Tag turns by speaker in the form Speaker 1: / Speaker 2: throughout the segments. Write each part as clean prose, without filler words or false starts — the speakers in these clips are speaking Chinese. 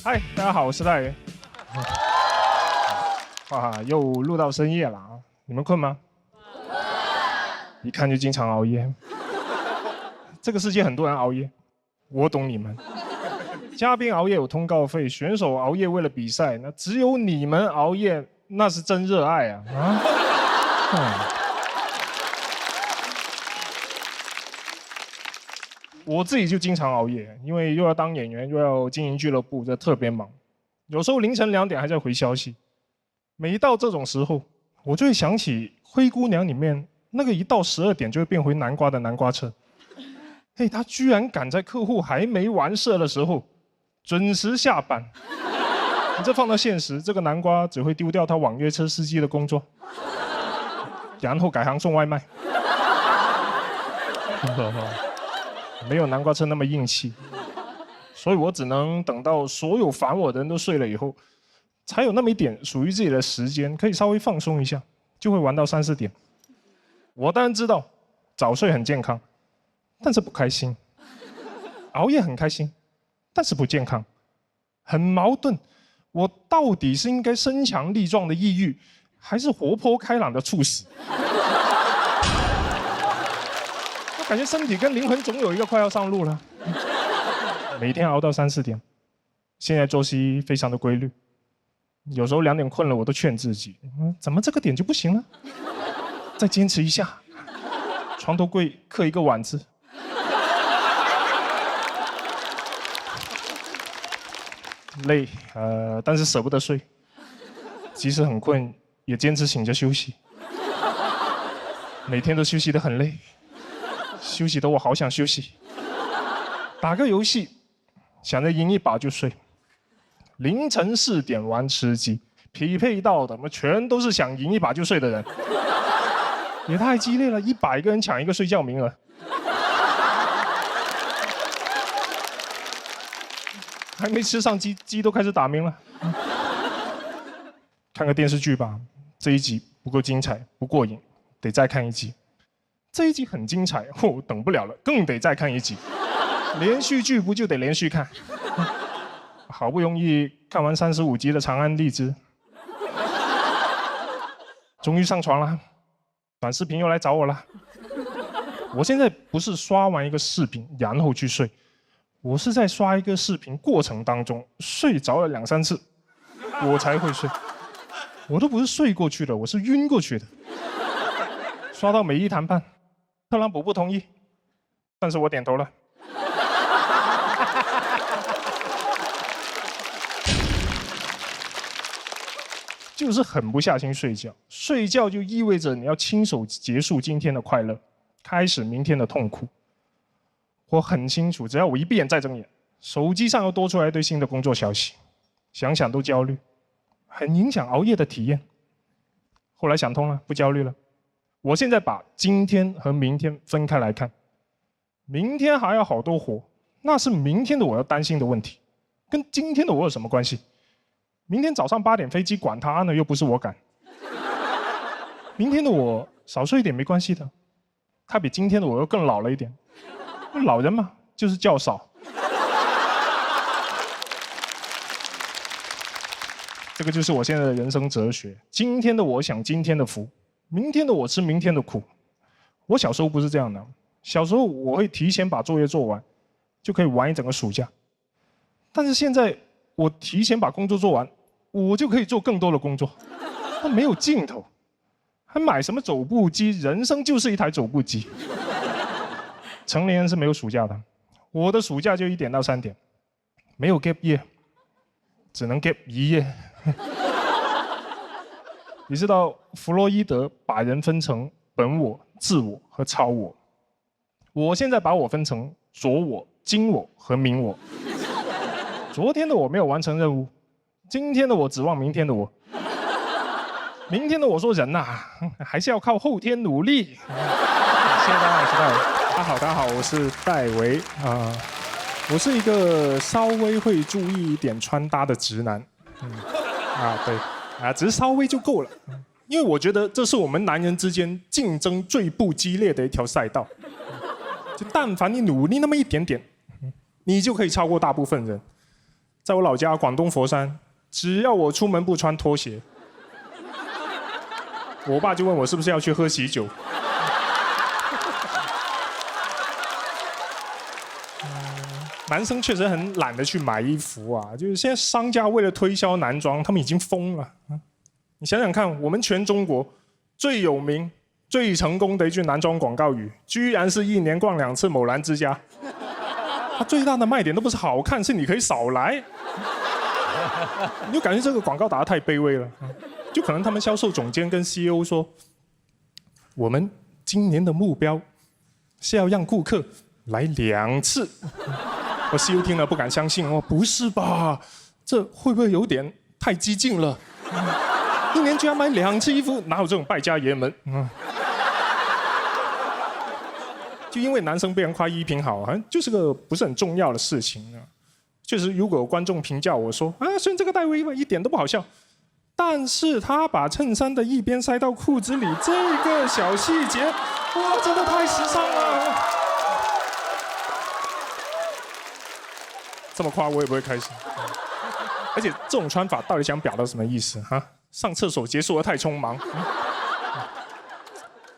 Speaker 1: 嗨，大家好，我是戴维。哇，又录到深夜了啊！你们困吗？不困。一看就经常熬夜。这个世界很多人熬夜，我懂你们。嘉宾熬夜有通告费，选手熬夜为了比赛，那只有你们熬夜，那是真热爱啊！我自己就经常熬夜，因为又要当演员，又要经营俱乐部，这特别忙。有时候凌晨2点还在回消息。每到这种时候，我就会想起《灰姑娘》里面那个一到12点就会变回南瓜的南瓜车。嘿，他居然赶在客户还没完事的时候准时下班。你这放到现实，这个南瓜只会丢掉他网约车司机的工作，然后改行送外卖。没有南瓜车那么硬气，所以我只能等到所有烦我的人都睡了以后，才有那么一点属于自己的时间，可以稍微放松一下，就会玩到3、4点。我当然知道早睡很健康，但是不开心；熬夜很开心，但是不健康，很矛盾。我到底是应该身强力壮的抑郁，还是活泼开朗的猝死？我感觉身体跟灵魂总有一个快要上路了。每天熬到3、4点，现在作息非常的规律。有时候2点困了，我都劝自己，怎么这个点就不行了？再坚持一下，床头柜刻一个碗字。累，但是舍不得睡，即使很困，也坚持醒着休息。每天都休息得很累，休息得我好想休息。打个游戏，想着赢一把就睡。凌晨4点玩吃鸡，匹配到的全都是想赢一把就睡的人，也太激烈了，100个人抢一个睡觉名额。还没吃上鸡，鸡都开始打鸣了。看个电视剧吧，这一集不够精彩，不过瘾，得再看一集。这一集很精彩，等不了了，更得再看一集。连续剧不就得连续看？好不容易看完35集的《长安荔枝》，终于上床了。短视频又来找我了。我现在不是刷完一个视频然后去睡，我是在刷一个视频过程当中睡着了2、3次，我才会睡。我都不是睡过去的，我是晕过去的。刷到美一谈判，特朗普不同意，但是我点头了。就是狠不下心睡觉，睡觉就意味着你要亲手结束今天的快乐，开始明天的痛苦。我很清楚，只要我一闭眼再睁眼，手机上又多出来一堆新的工作消息，想想都焦虑，很影响熬夜的体验。后来想通了，不焦虑了。我现在把今天和明天分开来看，明天还要好多活，那是明天的我要担心的问题，跟今天的我有什么关系？明天早上8点飞机，管他呢，又不是我赶。明天的我少睡一点没关系的，他比今天的我又更老了一点。老人嘛，就是觉少。这个就是我现在的人生哲学。今天的我享今天的福，明天的我吃明天的苦。我小时候不是这样的，小时候我会提前把作业做完，就可以玩一整个暑假。但是现在我提前把工作做完，我就可以做更多的工作，那没有尽头。还买什么走步机？人生就是一台走步机。成年人是没有暑假的，我的暑假就1点到3点，没有 gap year， 只能 gap 1夜。你知道弗洛伊德把人分成本我、自我和超我，我现在把我分成昨我、今我和明我。昨天的我没有完成任务，今天的我指望明天的我，明天的我说人呐、还是要靠后天努力。谢谢大家，我是戴维。大家好，我是戴维啊、我是一个稍微会注意一点穿搭的直男。对只是稍微就够了，因为我觉得这是我们男人之间竞争最不激烈的一条赛道。就但凡你努力那么一点点，你就可以超过大部分人。在我老家广东佛山，只要我出门不穿拖鞋，我爸就问我是不是要去喝喜酒。男生确实很懒得去买衣服啊，就是现在商家为了推销男装，他们已经疯了。你想想看，我们全中国最有名、最成功的一句男装广告语，居然是1年逛2次某兰之家。它最大的卖点都不是好看，是你可以少来。你就感觉这个广告打得太卑微了。就可能他们销售总监跟 CEO 说，我们今年的目标是要让顾客来2次。我 CEO 听了不敢相信，不是吧？这会不会有点太激进了？1年居然买2次衣服，哪有这种败家爷们？就因为男生被人夸衣品好，好像就是个不是很重要的事情啊。确实，如果有观众评价我说啊，虽然这个戴维一点都不好笑，但是他把衬衫的一边塞到裤子里，这个小细节，哇，真的太时尚了。这么夸我也不会开心。而且这种穿法到底想表达什么意思哈？上厕所结束得太匆忙。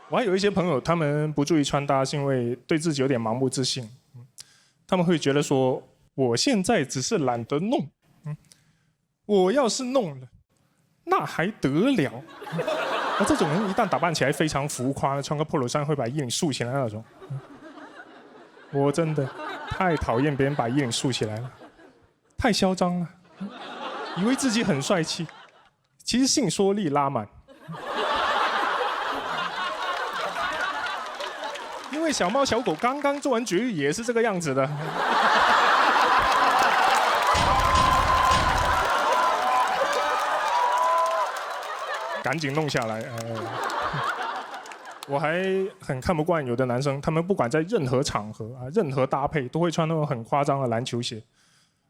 Speaker 1: 我还有一些朋友，他们不注意穿搭，是因为对自己有点盲目自信。他们会觉得说，我现在只是懒得弄，我要是弄了，那还得了？而这种人一旦打扮起来非常浮夸，穿个 polo 衫会把衣领竖起来那种，我真的太讨厌别人把衣领竖起来了，太嚣张了，以为自己很帅气，其实性缩力拉满。因为小猫小狗刚刚做完绝育也是这个样子的。赶紧弄下来。我还很看不惯有的男生，他们不管在任何场合啊、任何搭配，都会穿那种很夸张的篮球鞋。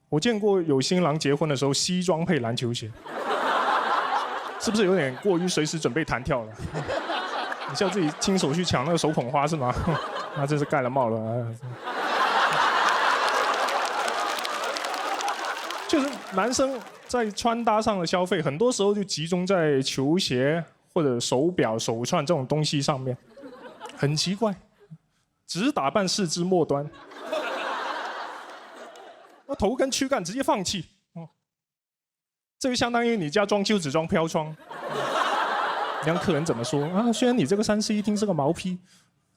Speaker 1: 我见过有新郎结婚的时候西装配篮球鞋，是不是有点过于随时准备弹跳了？你是要自己亲手去抢那个手捧花是吗？那真是盖了帽了。就是男生在穿搭上的消费，很多时候就集中在球鞋或者手表、手串这种东西上面，很奇怪，只打扮视之末端，那头跟躯干直接放弃。这就相当于你家装修只装飘窗。你让客人怎么说啊？虽然你这个3室1厅是个毛坯，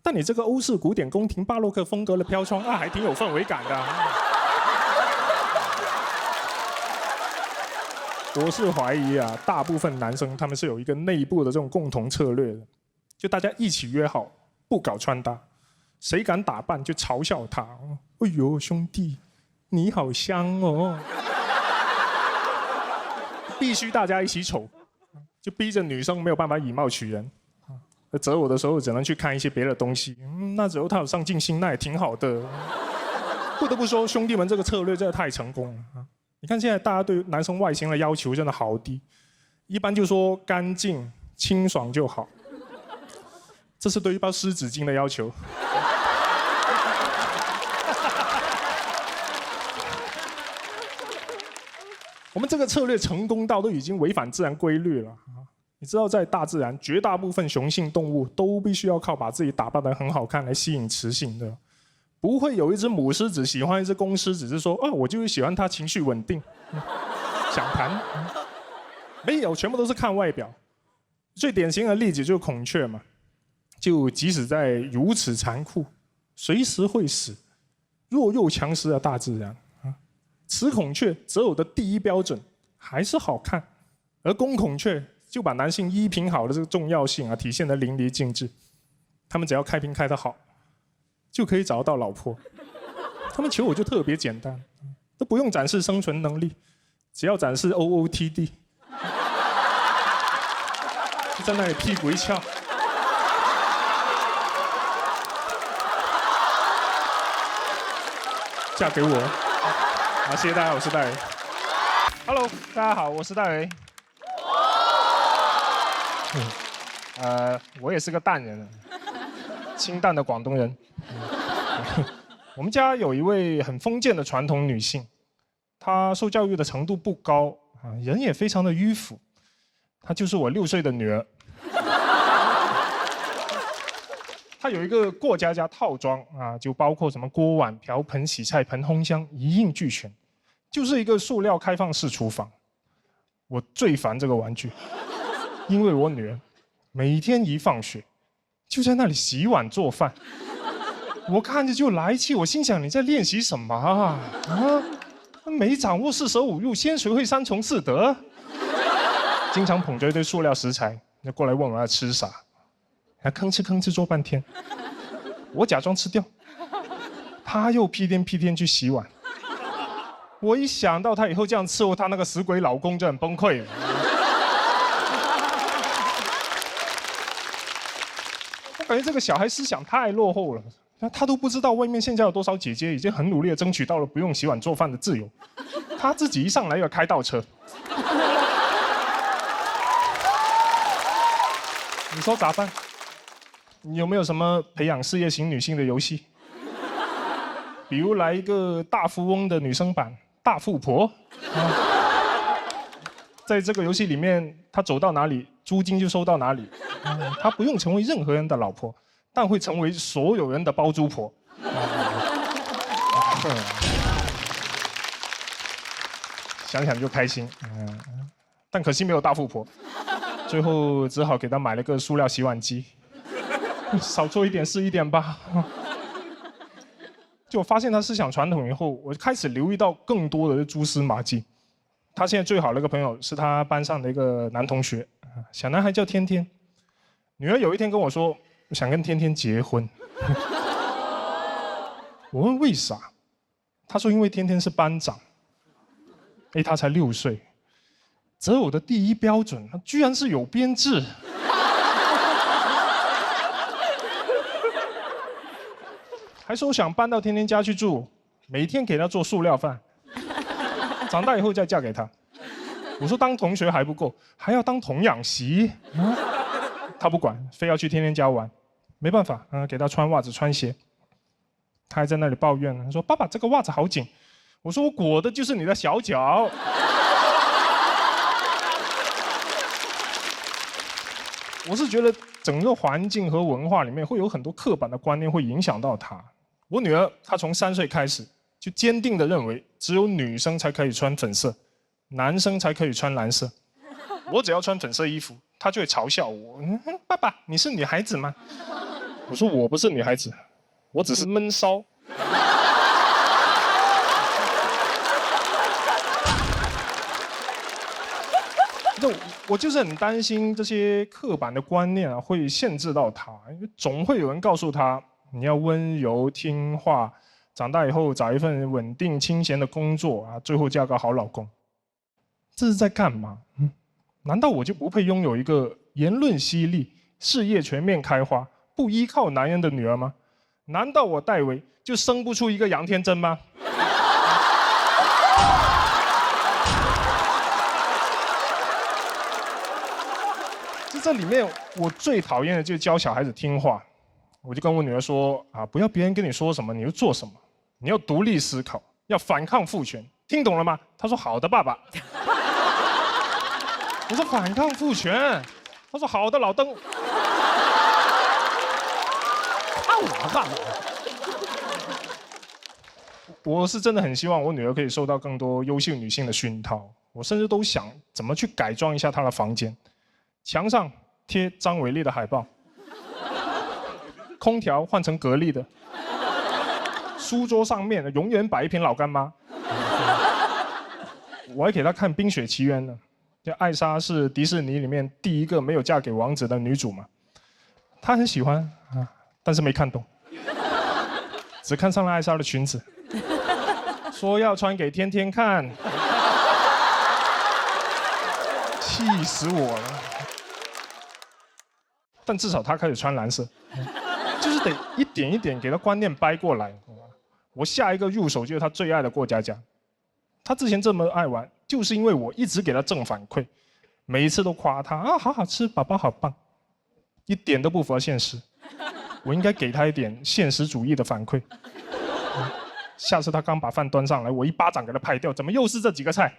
Speaker 1: 但你这个欧式古典宫廷巴洛克风格的飘窗啊，还挺有氛围感的。我是怀疑啊，大部分男生他们是有一个内部的这种共同策略的，就大家一起约好不搞穿搭，谁敢打扮就嘲笑他。哎呦，兄弟，你好香哦！必须大家一起丑。就逼着女生没有办法以貌取人，择偶的时候只能去看一些别的东西。那只要他有上进心，那也挺好的。不得不说，兄弟们这个策略真的太成功了。你看现在大家对男生外形的要求真的好低，一般就说干净清爽就好。这是对一包湿纸巾的要求。我们这个策略成功到都已经违反自然规律了。你知道，在大自然，绝大部分雄性动物都必须要靠把自己打扮得很好看来吸引雌性的，不会有一只母狮子喜欢一只公狮子，是说啊，我就是喜欢它情绪稳定，想谈，没有，全部都是看外表。最典型的例子就是孔雀嘛，就即使在如此残酷、随时会死、弱肉强食的大自然。雌孔雀择偶的第一标准还是好看，而公孔雀就把男性衣品好的这个重要性啊体现得淋漓尽致。他们只要开屏开得好，就可以找到老婆。他们求偶就特别简单，都不用展示生存能力，只要展示 OOTD， 就在那里屁股一翘。嫁给我。好，谢谢大家，我是戴维。Hello， 大家好，我是戴维。我也是个淡人，清淡的广东人。我们家有一位很封建的传统女性，她受教育的程度不高啊，人也非常的迂腐。她就是我6岁的女儿。她有一个过家家套装啊，就包括什么锅碗瓢盆、洗菜盆、烘箱，一应俱全，就是一个塑料开放式厨房。我最烦这个玩具，因为我女儿每天一放学就在那里洗碗做饭，我看着就来气。我心想你在练习什么啊？没掌握四舍五入，先学会3从4德。经常捧着一堆塑料食材，就过来问我要吃啥，还吭哧吭哧做半天。我假装吃掉，他又屁颠屁颠去洗碗。我一想到他以后这样伺候他那个死鬼老公，就很崩溃了。我感觉这个小孩思想太落后了，他都不知道外面现在有多少姐姐已经很努力的争取到了不用洗碗做饭的自由，他自己一上来要开倒车。你说咋办？你有没有什么培养事业型女性的游戏？比如来一个大富翁的女生版。大富婆，在这个游戏里面，她走到哪里，租金就收到哪里。她不用成为任何人的老婆，但会成为所有人的包租婆。想想就开心。但可惜没有大富婆，最后只好给她买了个塑料洗碗机。少做一点是一点吧。就我发现他思想传统以后，我就开始留意到更多的蛛丝马迹。他现在最好的一个朋友是他班上的一个男同学，小男孩叫天天。女儿有一天跟我说，想跟天天结婚。我问为啥，他说因为天天是班长，他才6岁，择偶的第一标准，他居然是有编制。还说想搬到天天家去住，每天给他做塑料饭，长大以后再嫁给他。我说当同学还不够，还要当童养媳。他不管，非要去天天家玩。没办法，给他穿袜子穿鞋。他还在那里抱怨，他说爸爸这个袜子好紧。我说我裹的就是你的小脚。我是觉得整个环境和文化里面会有很多刻板的观念会影响到他。我女儿她从3岁开始就坚定地认为，只有女生才可以穿粉色，男生才可以穿蓝色。我只要穿粉色衣服，她就会嘲笑我：爸爸，你是女孩子吗？我说我不是女孩子，我只是闷骚。我就是很担心这些刻板的观念啊，会限制到她。总会有人告诉她，你要温柔听话，长大以后找一份稳定清闲的工作啊，最后嫁个好老公。这是在干嘛？难道我就不配拥有一个言论犀利、事业全面开花、不依靠男人的女儿吗？难道我戴维就生不出一个杨天真吗？这里面我最讨厌的就是教小孩子听话。我就跟我女儿说啊，不要别人跟你说什么你就做什么，你要独立思考，要反抗父权，听懂了吗？她说好的，爸爸。我说反抗父权，她说好的，老邓。看我干嘛？我是真的很希望我女儿可以受到更多优秀女性的熏陶，我甚至都想怎么去改装一下她的房间，墙上贴张伟丽的海报。空调换成格力的，书桌上面永远摆一瓶老干妈。我还给他看《冰雪奇缘》呢，就艾莎是迪士尼里面第一个没有嫁给王子的女主嘛，他很喜欢啊，但是没看懂，只看上了艾莎的裙子，说要穿给天天看，气死我了。但至少他开始穿蓝色。就是得一点一点给他观念掰过来。我下一个入手就是他最爱的过家家。他之前这么爱玩，就是因为我一直给他正反馈，每一次都夸他啊，好好吃，宝宝好棒，一点都不符合现实。我应该给他一点现实主义的反馈。下次他刚把饭端上来，我一巴掌给他拍掉，怎么又是这几个菜？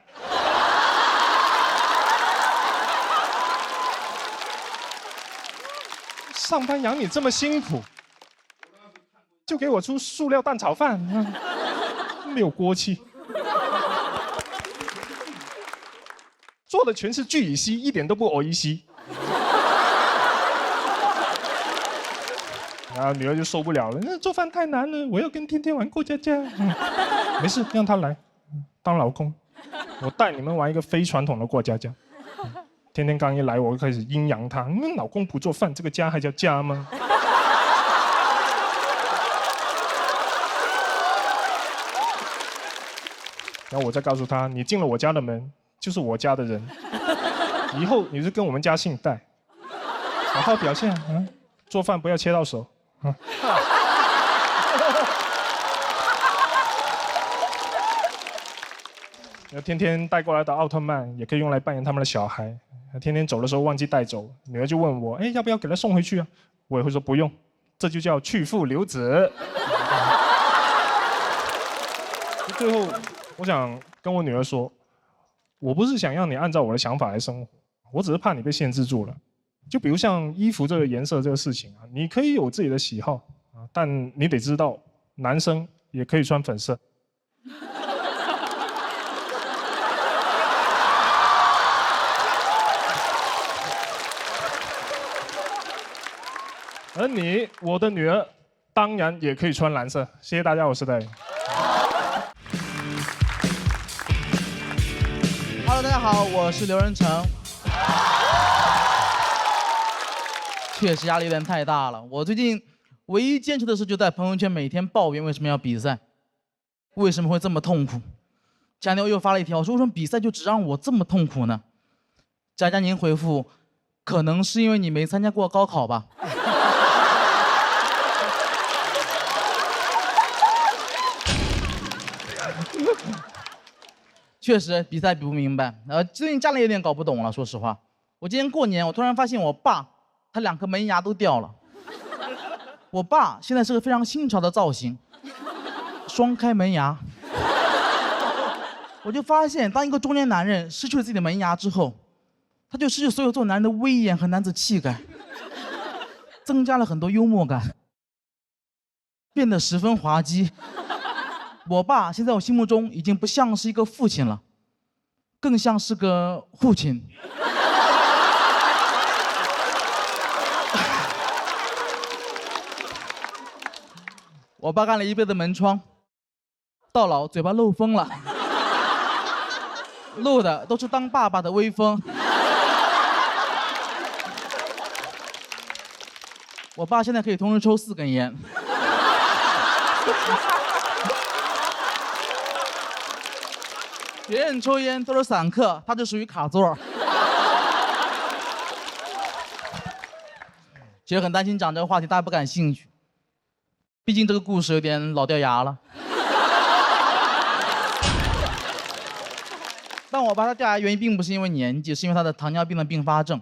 Speaker 1: 上班养你这么辛苦，就给我出塑料蛋炒饭，没有锅气，做的全是聚乙烯，一点都不偶乙烯。然后女儿就受不了了，那做饭太难了，我要跟天天玩过家家。没事，让他来当老公，我带你们玩一个非传统的过家家。天天刚一来，我就开始阴阳他，老公不做饭，这个家还叫家吗？然后我再告诉他，你进了我家的门，就是我家的人，以后你是跟我们家姓戴，好好表现啊，做饭不要切到手。天天带过来的奥特曼也可以用来扮演他们的小孩。天天走的时候忘记带走，女儿就问我，要不要给他送回去啊？我也会说不用，这就叫去父留子。最后，我想跟我女儿说，我不是想要你按照我的想法来生活，我只是怕你被限制住了。就比如像衣服这个颜色这个事情啊，你可以有自己的喜好啊，但你得知道，男生也可以穿粉色。而你，我的女儿，当然也可以穿蓝色。谢谢大家，我是戴。
Speaker 2: Hello， 大家好，我是刘仁成。确实压力有点太大了。我最近唯一坚持的事，就在朋友圈每天抱怨为什么要比赛，为什么会这么痛苦。前天我又发了一条，说为什么比赛就只让我这么痛苦呢？佳佳您回复，可能是因为你没参加过高考吧。确实比赛比不明白，最近家里有点搞不懂了。说实话，我今年过年，我突然发现我爸他2颗门牙都掉了。我爸现在是个非常新潮的造型，双开门牙。我就发现，当一个中年男人失去了自己的门牙之后，他就失去所有做男人的威严和男子气概，增加了很多幽默感，变得十分滑稽。我爸现在我心目中已经不像是一个父亲了，更像是个父亲。我爸干了一辈子门窗，到老嘴巴漏风了，漏的都是当爸爸的威风。我爸现在可以同时抽4根烟。别人抽烟都是散客，他就属于卡座。其实很担心讲这个话题，大家不感兴趣。毕竟这个故事有点老掉牙了。但我爸他掉牙原因并不是因为年纪，是因为他的糖尿病的并发症。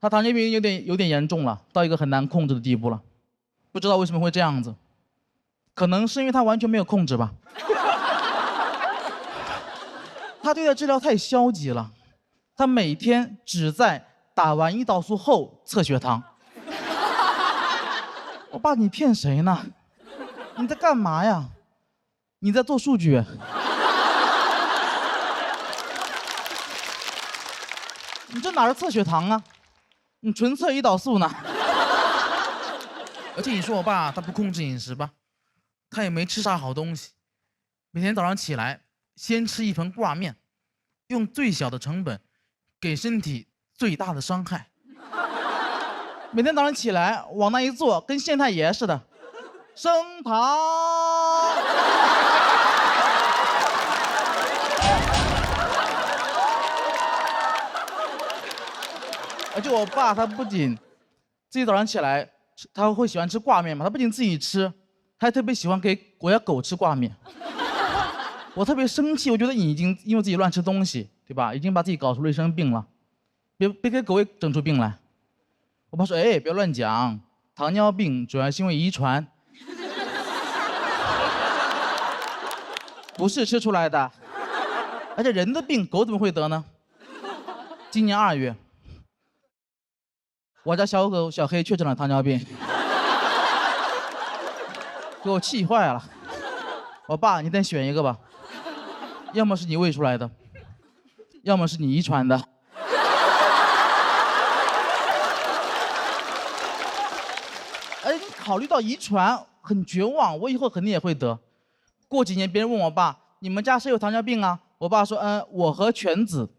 Speaker 2: 他糖尿病有点严重了，到一个很难控制的地步了。不知道为什么会这样子，可能是因为他完全没有控制吧。他对待治疗太消极了，他每天只在打完胰岛素后测血糖。我爸，你骗谁呢？你在干嘛呀？你在做数据。你这哪是测血糖啊？你纯测胰岛素呢。
Speaker 3: 而且你说我爸他不控制饮食吧，他也没吃啥好东西，每天早上起来先吃一盆挂面，用最小的成本给身体最大的伤害。
Speaker 2: 每天早上起来往那一坐，跟县太爷似的，升堂。而且我爸他不仅自己早上起来他会喜欢吃挂面嘛，他不仅自己吃，他还特别喜欢给我家狗吃挂面。我特别生气，我觉得你已经因为自己乱吃东西，对吧？已经把自己搞出了一身病了，别给狗也整出病来。我爸说：“哎，别乱讲，糖尿病主要是因为遗传。”不是吃出来的。而且人的病，狗怎么会得呢？今年2月，我家小狗小黑确诊了糖尿病，给我气坏了。我爸，你得选一个吧，要么是你喂出来的，要么是你遗传的。哎，你考虑到遗传，很绝望，我以后肯定也会得。过几年别人问我爸，你们家谁有糖尿病啊？我爸说，我和犬子。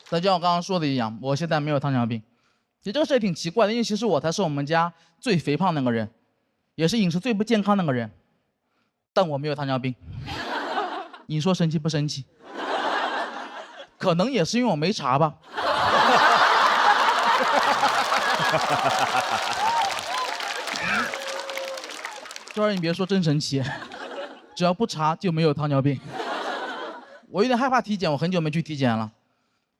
Speaker 2: 但就像我刚刚说的一样，我现在没有糖尿病。其实这个事也挺奇怪的，因为其实我才是我们家最肥胖那个人，也是饮食最不健康那个人，但我没有糖尿病。你说神奇不神奇？可能也是因为我没查吧。这儿你别说，真神奇，只要不查就没有糖尿病。我有点害怕体检，我很久没去体检了。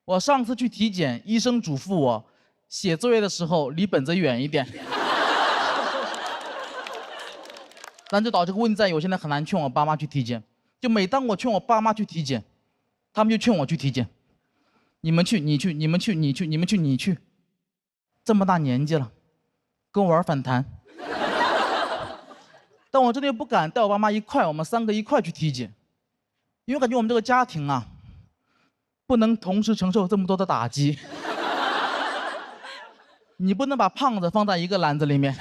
Speaker 2: 我上次去体检，医生嘱咐我写作业的时候离本子远一点。但就导致这个问题在于，我现在很难劝我爸妈去体检。就每当我劝我爸妈去体检，他们就劝我去体检。你们去，你去，你们去，你去，你们去，你去。这么大年纪了，跟我玩反弹。但我真的又不敢带我爸妈我们3个一块去体检，因为我感觉我们这个家庭啊，不能同时承受这么多的打击。你不能把胖子放在一个篮子里面。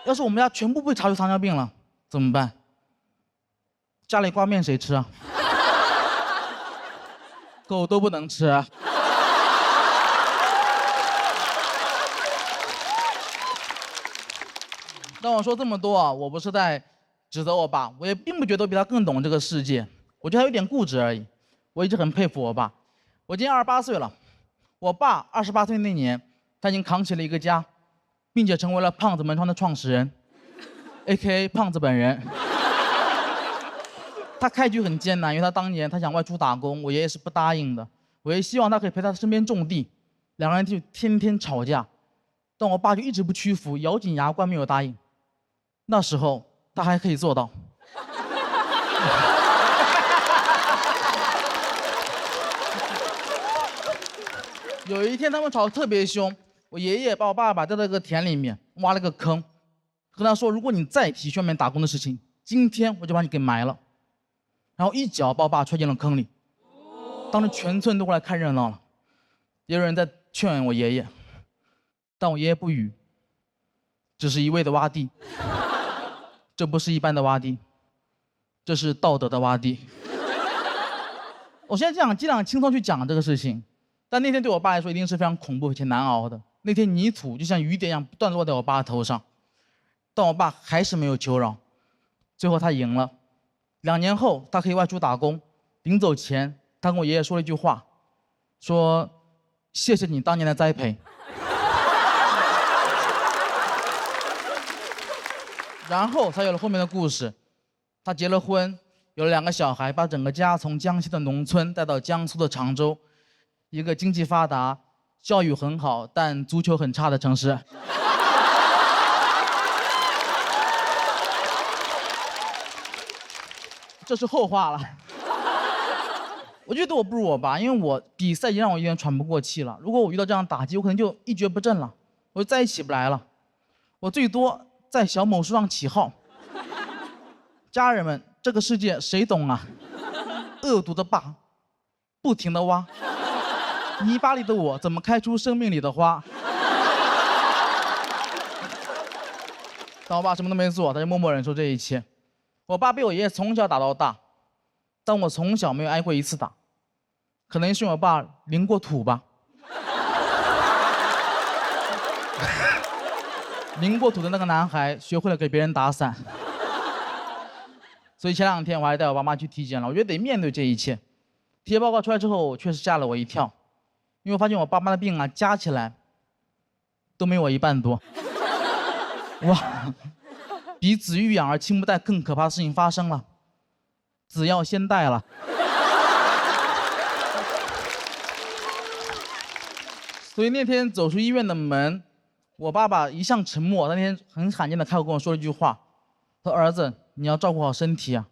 Speaker 2: 要是我们家全部被查出糖尿病了，怎么办？家里挂面谁吃啊？狗都不能吃啊。但我说这么多啊，我不是在指责我爸，我也并不觉得我比他更懂这个世界，我觉得他有点固执而已。我一直很佩服我爸。我今年28岁了，我爸28岁那年，他已经扛起了一个家，并且成为了胖子门窗的创始人 ，AKA 胖子本人。他开局很艰难，因为他当年他想外出打工，我爷爷是不答应的。我也希望他可以陪他身边种地，2个人就天天吵架，但我爸就一直不屈服，咬紧牙关没有答应。那时候他还可以做到。有一天他们吵得特别凶，我爷爷把我爸爸带到一个田里面，挖了个坑，跟他说：“如果你再提去外面打工的事情，今天我就把你给埋了。”然后一脚把我爸踹进了坑里。当时全村都过来看热闹了，也有人在劝我爷爷，但我爷爷不语，只是一味的挖地。这不是一般的挖地，这是道德的挖地。我现在尽量轻松去讲这个事情，但那天对我爸来说一定是非常恐怖且难熬的。那天泥土就像雨点一样不断落在我爸头上，但我爸还是没有求饶，最后他赢了。2年后他可以外出打工，临走前他跟我爷爷说了一句话，说：“谢谢你当年的栽培。”然后才有了后面的故事。他结了婚，有了2个小孩，把整个家从江西的农村带到江苏的常州，一个经济发达、教育很好但足球很差的城市。这是后话了。我觉得我不如我爸，因为我比赛已经让我有点喘不过气了。如果我遇到这样打击，我可能就一蹶不振了，我就再也起不来了。我最多在小某书上起号。家人们，这个世界谁懂啊？恶毒的爸，不停的挖，泥巴里的我怎么开出生命里的花？但我爸什么都没做，他就默默忍受这一切。我爸被我爷爷从小打到大，但我从小没有挨过1次打，可能是因为我爸淋过土吧。淋过土的那个男孩学会了给别人打伞。所以前2天我还带我爸妈去体检了，我觉得得面对这一切。体检报告出来之后，确实吓了我一跳，因为我发现我爸妈的病啊加起来都没我1半多。哇，比子欲养而亲不待更可怕的事情发生了，子要先带了。所以那天走出医院的门，我爸爸一向沉默，那天很罕见的开口跟我说了一句话，他说：“儿子，你要照顾好身体啊，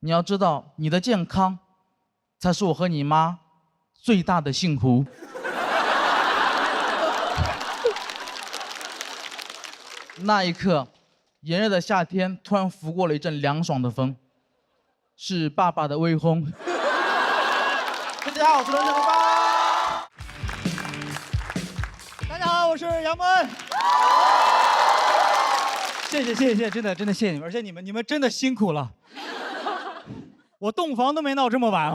Speaker 2: 你要知道你的健康才是我和你妈最大的幸福。”那一刻，炎热的夏天突然拂过了一阵凉爽的风，是爸爸的微风。大家好，我是轮爸爸。
Speaker 4: 大家好，我是杨蒙。谢谢，真的谢谢你们，而且你们真的辛苦了。我洞房都没闹这么晚。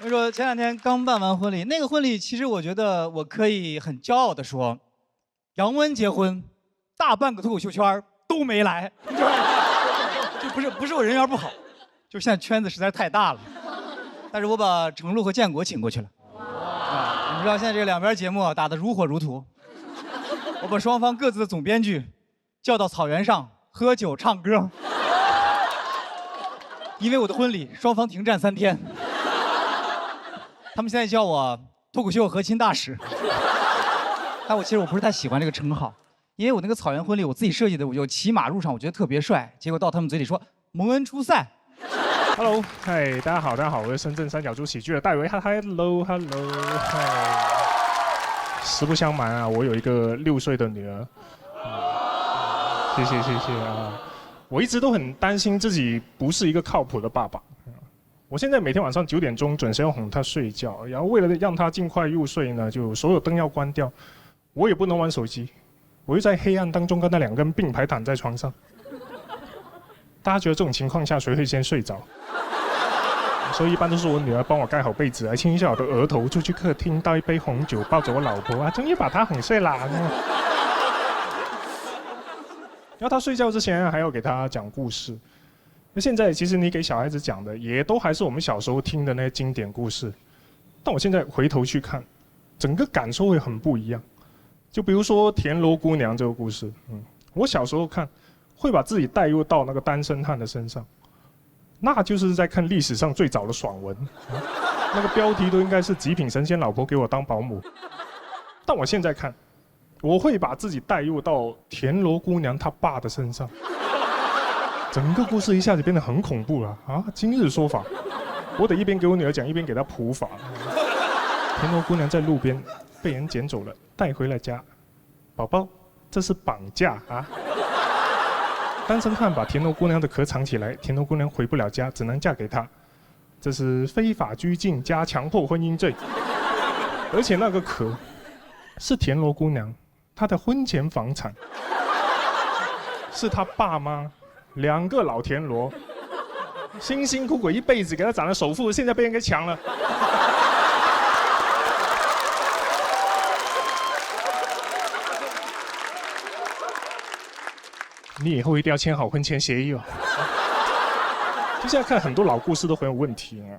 Speaker 4: 我说前2天刚办完婚礼，那个婚礼其实我觉得我可以很骄傲的说，杨温结婚，大半个脱口秀圈都没来，就不是我人缘不好，就是现在圈子实在是太大了。但是我把程璐和建国请过去了。你们知道现在这两边节目打得如火如荼，我把双方各自的总编剧叫到草原上喝酒唱歌，因为我的婚礼双方停战3天。他们现在叫我脱口秀核心大使，但其实我不是太喜欢这个称号，因为我那个草原婚礼我自己设计的，我就骑马入场，我觉得特别帅，结果到他们嘴里说蒙恩出塞。
Speaker 1: Hello， 嗨，大家好，我是深圳三角洲喜剧的戴维。Hello， 嗨。实不相瞒啊，我有一个6岁的女儿。谢谢啊！我一直都很担心自己不是一个靠谱的爸爸。我现在每天晚上9点钟准时要哄她睡觉，然后为了让她尽快入睡呢，就所有灯要关掉，我也不能玩手机，我就在黑暗当中跟她2个人并排躺在床上。大家觉得这种情况下谁会先睡着？所以一般都是我女儿帮我盖好被子，来亲一下我的额头，出去客厅倒一杯红酒，抱着我老婆啊，终于把她哄睡啦。然后她睡觉之前还要给她讲故事。那现在其实你给小孩子讲的也都还是我们小时候听的那些经典故事，但我现在回头去看，整个感受会很不一样。就比如说田螺姑娘这个故事，我小时候看会把自己带入到那个单身汉的身上，那就是在看历史上最早的爽文，那个标题都应该是极品神仙老婆给我当保姆。但我现在看，我会把自己带入到田螺姑娘她爸的身上。整个故事一下子变得很恐怖了啊！今日说法，我得一边给我女儿讲，一边给她普法。田螺姑娘在路边被人捡走了，带回了家。宝宝，这是绑架啊！单身汉把田螺姑娘的壳藏起来，田螺姑娘回不了家，只能嫁给他。这是非法拘禁加强迫婚姻罪。而且那个壳是田螺姑娘她的婚前房产，是她爸妈。2个老田螺，辛辛苦苦一辈子给他攒了首付，现在被人给抢了。你以后一定要签好婚前协议哦。就现在看很多老故事都很有问题啊。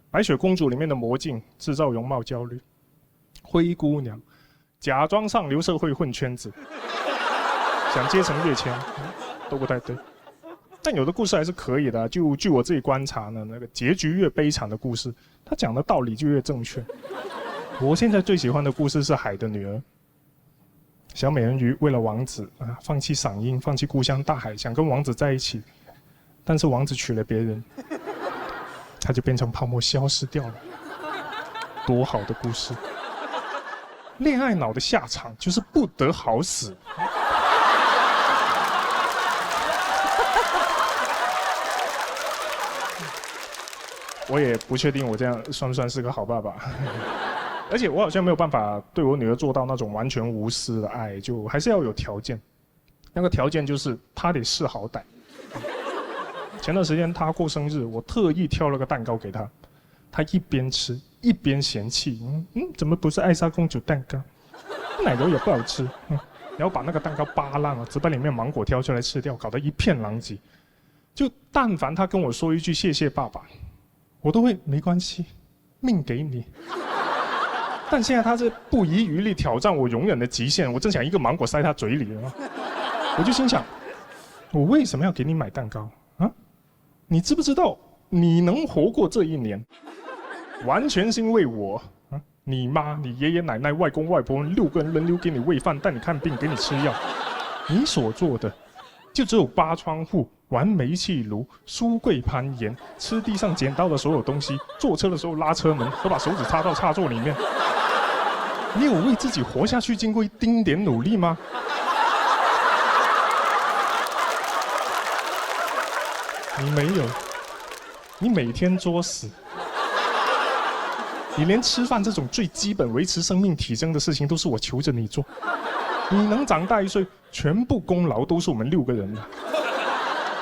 Speaker 1: 白雪公主里面的魔镜制造容貌焦虑，灰姑娘假装上流社会混圈子，想阶层跃迁，都不太对。但有的故事还是可以的啊，就据我自己观察呢，那个结局越悲惨的故事，他讲的道理就越正确。我现在最喜欢的故事是《海的女儿》。小美人鱼为了王子啊，放弃嗓音，放弃故乡大海，想跟王子在一起，但是王子娶了别人，他就变成泡沫消失掉了。多好的故事！恋爱脑的下场就是不得好死。我也不确定我这样算不算是个好爸爸，而且我好像没有办法对我女儿做到那种完全无私的爱，就还是要有条件。那个条件就是她得识好歹。前段时间她过生日，我特意挑了个蛋糕给她，她一边吃一边嫌弃，怎么不是艾莎公主蛋糕？奶油也不好吃，然后把那个蛋糕扒烂了，只把里面芒果挑出来吃掉，搞得一片狼藉。就但凡她跟我说一句谢谢爸爸，我都会没关系，命给你。但现在他是不遗余力挑战我容忍的极限，我正想一个芒果塞他嘴里了，我就心想，我为什么要给你买蛋糕啊？你知不知道你能活过这1年，完全是因为我。你妈、你爷爷奶奶、外公外婆6个人轮流给你喂饭、带你看病、给你吃药，你所做的就只有扒窗户、玩煤气炉、书柜攀岩、吃地上捡到的所有东西、坐车的时候拉车门和把手指插到插座里面。你有为自己活下去经过一丁点努力吗？你没有，你每天作死。你连吃饭这种最基本维持生命体征的事情都是我求着你做。你能长大1岁，全部功劳都是我们6个人的。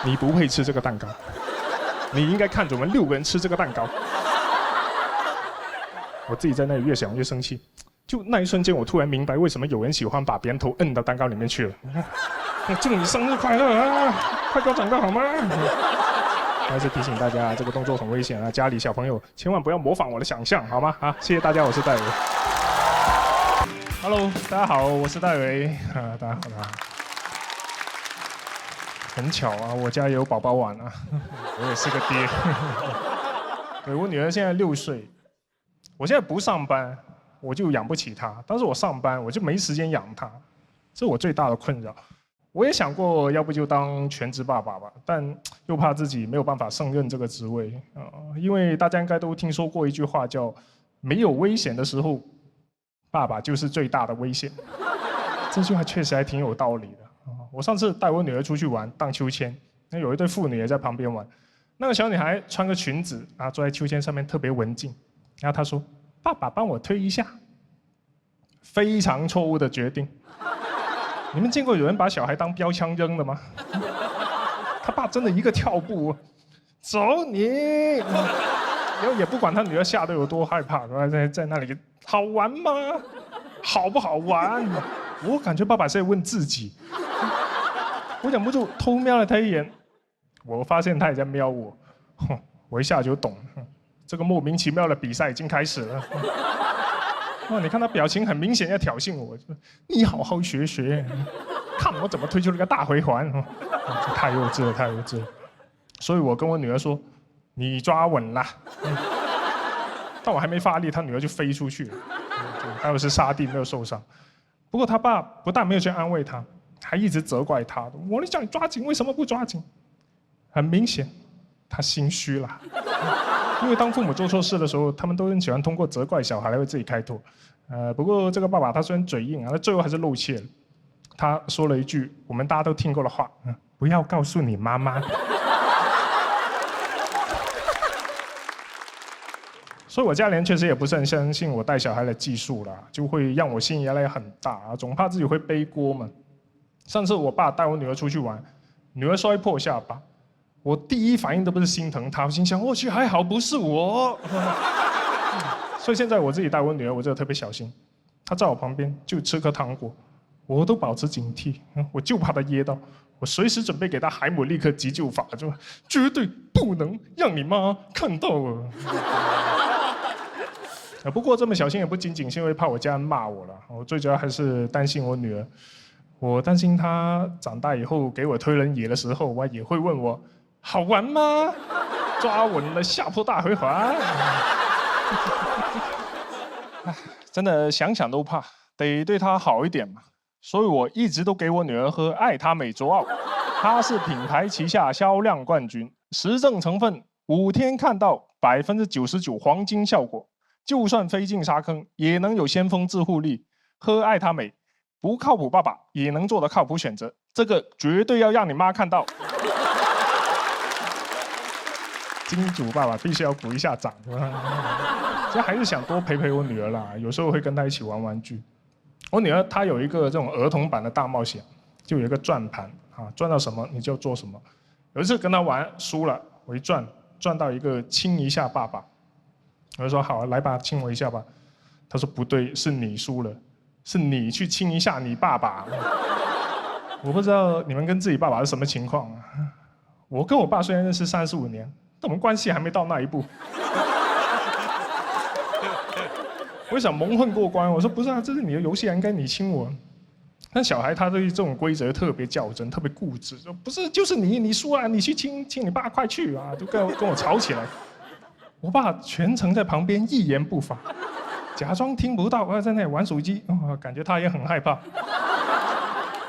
Speaker 1: 你不配吃这个蛋糕，你应该看着我们6个人吃这个蛋糕。我自己在那里越想越生气，就那一瞬间，我突然明白为什么有人喜欢把别人头摁到蛋糕里面去了。祝你生日快乐啊！快给我长大好吗？还是提醒大家，这个动作很危险啊！家里小朋友千万不要模仿我的想象，好吗？谢谢大家，我是戴维。Hello， 大家好，我是戴维啊，大家好，大家好。很巧啊，我家也有宝宝碗啊，我也是个爹。对，我女儿现在6岁，我现在不上班，我就养不起她；但是我上班，我就没时间养她，这是我最大的困扰。我也想过，要不就当全职爸爸吧，但又怕自己没有办法胜任这个职位因为大家应该都听说过一句话，叫“没有危险的时候，爸爸就是最大的危险”。这句话确实还挺有道理的我上次带我女儿出去玩荡秋千，那有一对父女也在旁边玩，那个小女孩穿个裙子坐在秋千上面特别文静，然后她说：“爸爸帮我推一下。”非常错误的决定。你们见过有人把小孩当标枪扔的吗？他爸真的一个跳步，走你！然后也不管他女儿吓得有多害怕，在那里好玩吗？好不好玩？我感觉爸爸是在问自己。我忍不住偷瞄了他一眼，我发现他也在瞄我，我一下就懂，这个莫名其妙的比赛已经开始了。你看他表情很明显要挑衅我，你好好学学，看我怎么推出了个大回环，太幼稚了，太幼稚了。所以我跟我女儿说，你抓稳啦。但我还没发力，他女儿就飞出去了，还有是沙地没有受伤。不过他爸不但没有去安慰他，还一直责怪他，我叫你抓紧，为什么不抓紧？很明显，他心虚了。因为当父母做错事的时候，他们都很喜欢通过责怪小孩来为自己开脱。不过这个爸爸他虽然嘴硬他最后还是露怯了。他说了一句我们大家都听过的话：不要告诉你妈妈。所以我家人确实也不是很相信我带小孩的技术啦，就会让我心理压力很大总怕自己会背锅嘛。上次我爸带我女儿出去玩，女儿摔破下巴。我第一反应都不是心疼她，我心想：我去，还好不是我。所以现在我自己带我女儿，我真的特别小心。她在我旁边就吃颗糖果，我都保持警惕，我就怕她噎到，我随时准备给她海姆立克急救法，就绝对不能让你妈看到不过这么小心也不仅仅是因为怕我家人骂我了，我最主要还是担心我女儿。我担心她长大以后给我推轮椅的时候，我也会问我。好玩吗？抓稳了下坡大回环。真的想想都怕，得对她好一点嘛。所以我一直都给我女儿喝爱他美卓奥，它是品牌旗下销量冠军，实证成分5天看到99%黄金效果，就算飞进沙坑也能有先锋自护力。喝爱他美，不靠谱爸爸也能做的靠谱选择，这个绝对要让你妈看到。金主爸爸必须要鼓一下掌，其实还是想多陪陪我女儿啦。有时候会跟她一起玩玩具。我女儿她有一个这种儿童版的大冒险，就有一个转盘转到什么你就做什么。有一次跟她玩输了，我一转到一个亲一下爸爸，我就说好，来吧，亲我一下吧。她说不对，是你输了，是你去亲一下你爸爸。我不知道你们跟自己爸爸是什么情况我跟我爸虽然认识35年。但我们关系还没到那一步。我想蒙混过关，我说不是这是你的游戏应该你亲我。但小孩他对这种规则特别较真，特别固执，说不是就是你输了，你去亲你爸，快去就跟我吵起来。我爸全程在旁边一言不发，假装听不到，在那里玩手机，感觉他也很害怕。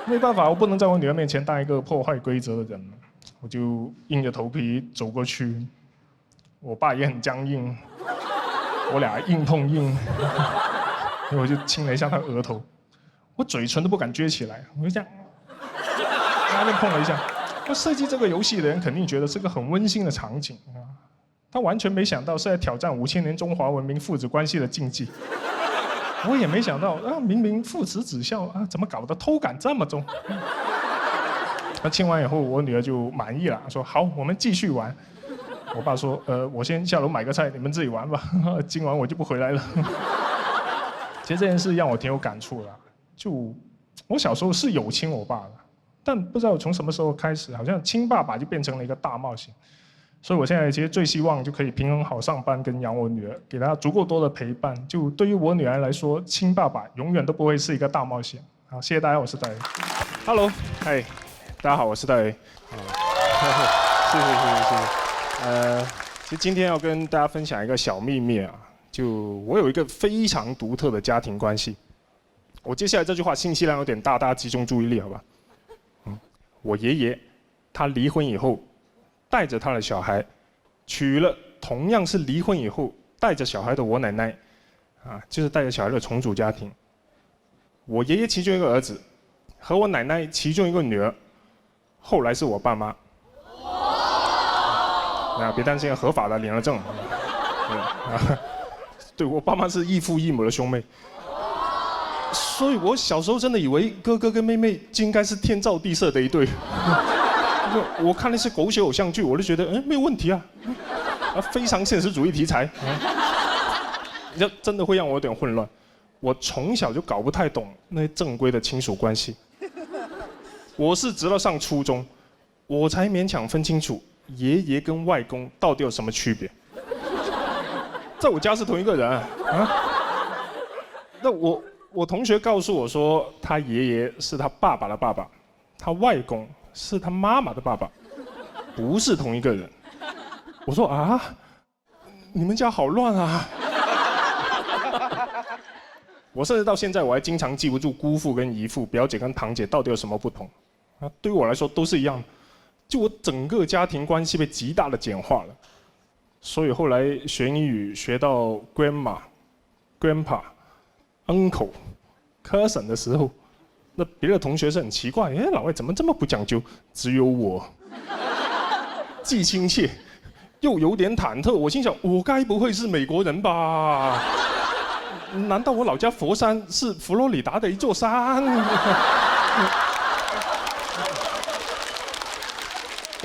Speaker 1: 没办法，我不能在我女儿面前当一个破坏规则的人，我就硬着头皮走过去。我爸也很僵硬，我俩硬碰硬，我就亲了一下他额头，我嘴唇都不敢撅起来，我就这样，他就碰了一下。那设计这个游戏的人肯定觉得是个很温馨的场景啊，他完全没想到是在挑战5000年中华文明父子关系的禁忌。我也没想到啊，明明父慈子孝啊，怎么搞得偷感这么重？那亲完以后，我女儿就满意了，说好，我们继续玩。我爸说，我先下楼买个菜，你们自己玩吧，今晚我就不回来了。其实这件事让我挺有感触的，就我小时候是有亲我爸的，但不知道从什么时候开始，好像亲爸爸就变成了一个大冒险。所以我现在其实最希望就可以平衡好上班跟养我女儿，给她足够多的陪伴。就对于我女儿来说，亲爸爸永远都不会是一个大冒险。好，谢谢大家，我是戴维。Hello， 嗨，大家好，我是戴维。谢谢。其实今天要跟大家分享一个小秘密啊，就我有一个非常独特的家庭关系。我接下来这句话信息量有点大，大家集中注意力，好吧？我爷爷他离婚以后，带着他的小孩，娶了同样是离婚以后带着小孩的我奶奶，就是带着小孩的重组家庭。我爷爷其中一个儿子，和我奶奶其中一个女儿，后来是我爸妈。别担心，合法的，领了证。对，我爸妈是异父异母的兄妹，所以我小时候真的以为哥哥跟妹妹就应该是天造地设的一对。我看那些狗血偶像剧，我就觉得，没有问题啊，非常现实主义题材，这真的会让我有点混乱。我从小就搞不太懂那些正规的亲属关系，我是直到上初中，我才勉强分清楚爷爷跟外公到底有什么区别。在我家是同一个人啊，那我同学告诉我说，他爷爷是他爸爸的爸爸，他外公是他妈妈的爸爸，不是同一个人。我说啊，你们家好乱啊！我甚至到现在我还经常记不住姑父跟姨父、表姐跟堂姐到底有什么不同。对于我来说都是一样的，就我整个家庭关系被极大的简化了。所以后来学英语学到 grandma、grandpa、uncle、cousin 的时候，那别的同学是很奇怪，老外怎么这么不讲究？只有我，既亲切又有点忐忑。我心想，我该不会是美国人吧？难道我老家佛山是佛罗里达的一座山？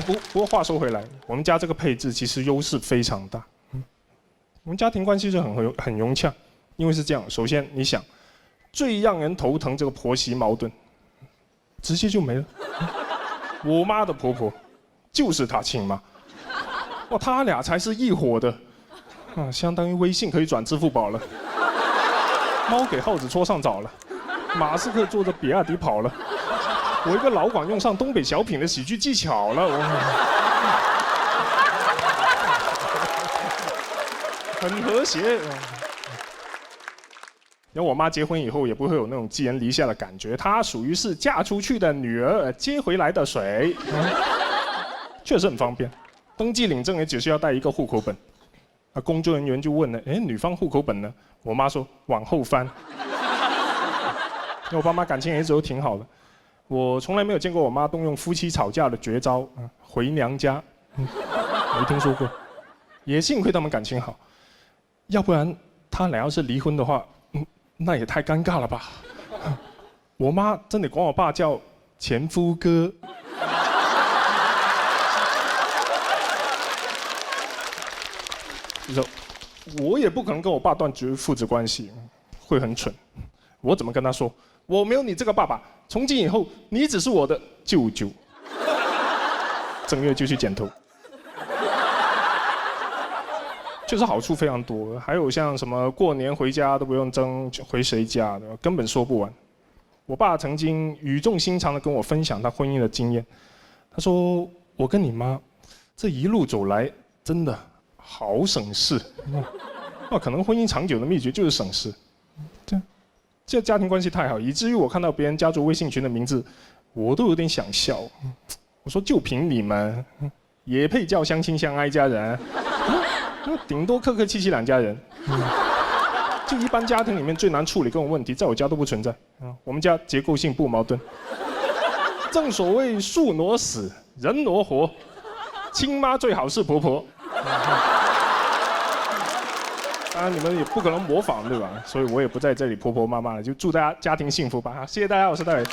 Speaker 1: 不过话说回来，我们家这个配置其实优势非常大。我们家庭关系就很融洽，因为是这样。首先，你想，最让人头疼这个婆媳矛盾，直接就没了。我妈的婆婆就是她亲妈，哇，他俩才是一伙的，相当于微信可以转支付宝了。猫给耗子搓上澡了，马斯克坐着比亚迪跑了。我一个老广用上东北小品的喜剧技巧了，很和谐。然后我妈结婚以后也不会有那种寄人篱下的感觉，她属于是嫁出去的女儿接回来的水，确实很方便。登记领证也只需要带一个户口本，工作人员就问了，女方户口本呢？我妈说往后翻。我爸妈感情也一直都挺好的。我从来没有见过我妈动用夫妻吵架的绝招，回娘家，没听说过。也幸亏他们感情好，要不然他俩要是离婚的话，那也太尴尬了吧。我妈真得管我爸叫前夫哥。我也不可能跟我爸断绝父子关系，会很蠢。我怎么跟他说？我没有你这个爸爸，从今以后你只是我的舅舅。正月就去剪头，确实好处非常多。还有像什么过年回家都不用争回谁家的，根本说不完。我爸曾经语重心长地跟我分享他婚姻的经验，他说：“我跟你妈这一路走来，真的好省事。可能婚姻长久的秘诀就是省事。这家庭关系太好，以至于我看到别人家族微信群的名字，我都有点想笑。我说就凭你们，也配叫相亲相爱一家人？顶多客客气气两家人。就一般家庭里面最难处理各种问题，在我家都不存在。我们家结构性不矛盾。正所谓树挪死，人挪活，亲妈最好是婆婆。当然你们也不可能模仿，对吧？所以我也不在这里婆婆妈妈了，就祝大家家庭幸福吧。谢谢大家，我是戴伟。